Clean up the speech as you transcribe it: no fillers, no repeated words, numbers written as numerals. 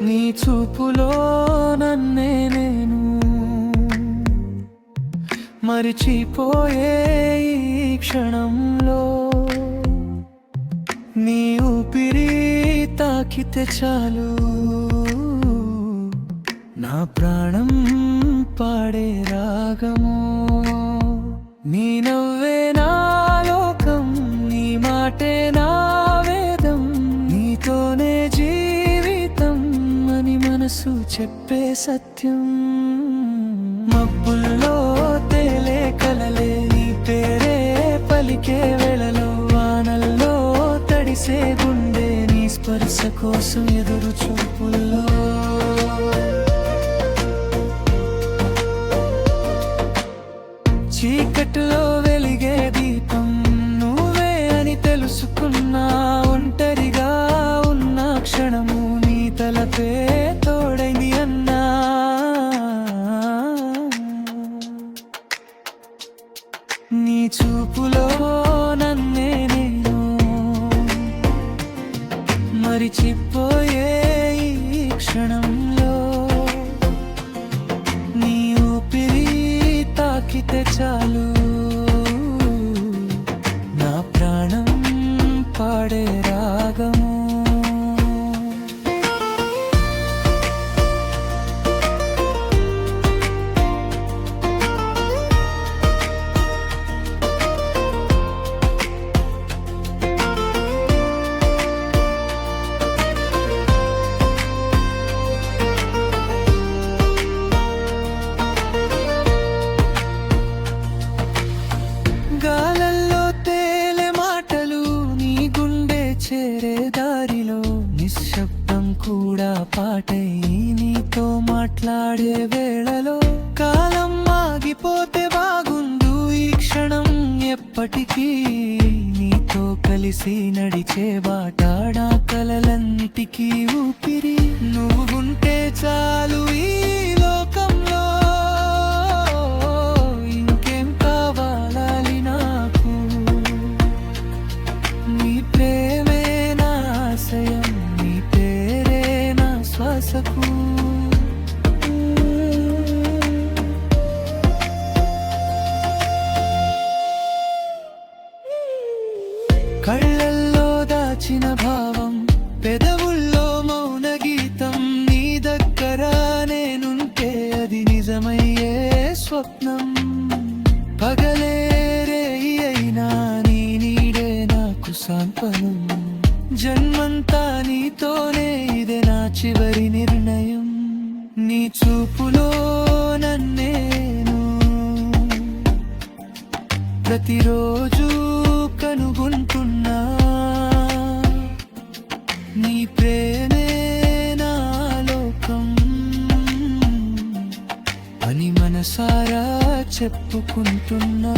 నీ చూపులో నన్నే నేను మరిచిపోయే ఈ క్షణంలో నీ ఊపిరి తాకితే చాలు నా ప్రాణం పాడే రాగము నీ నవ్వే నా లోకం నీ మాటే నా వేదం నీతోనే జీవితం అని మనసు చెప్పే సత్యం మబ్బుల్లో తేలే కలలే నీ పేరే పలికే వేళలో వానల్లో తడిసే గుండె నీ స్పర్శ కోసం ఎదురు చూపుల్లో చీకటిలో వెలిగే దీపం నువ్వే అని తెలుసుకున్నా ఒంటరిగా ఉన్న క్షణము నీ తలపే తోడైంది అన్నా నీ చూపులో నన్నే నేను మరిచిపోయే ఈ క్షణంలో నీ ఊపిరి తాకితే చాలు నా ప్రాణం పాడే రాగము గాలల్లో తేలే మాటలు నీ గుండె చేరే దారిలో నిశ్శబ్దం కూడా పాటై నీతో మాట్లాడే వేళలో కాలం ఆగిపోతే బాగుండు ఈ క్షణం ఎప్పటికీ నీతో కలిసి నడిచే బాటాడా కలలన్నిటికీ ఊపిరి నువ్వుంటే చాలు ఈ లోకంలో ఇంకేం కావాలి నాకు నీ ప్రేమే నా ఆశయం నీ పేరే నా శ్వాసకు కళ్ళల్లో దాచిన భావం పెదవుల్లో మౌన గీతం నీ దగ్గర నేనుంటే అది నిజమయ్యే స్వప్నం పగలే రేయి అయినా నీ నీడే నాకు సాంత్వనం జన్మంతా నీతోనే ఇదే నా చివరి నిర్ణయం నీ చూపులో నన్నేను ప్రతిరోజు కనుగొంటున్నా నీ ప్రేమే నా లోకం అని మనసారా చెప్పుకుంటున్నా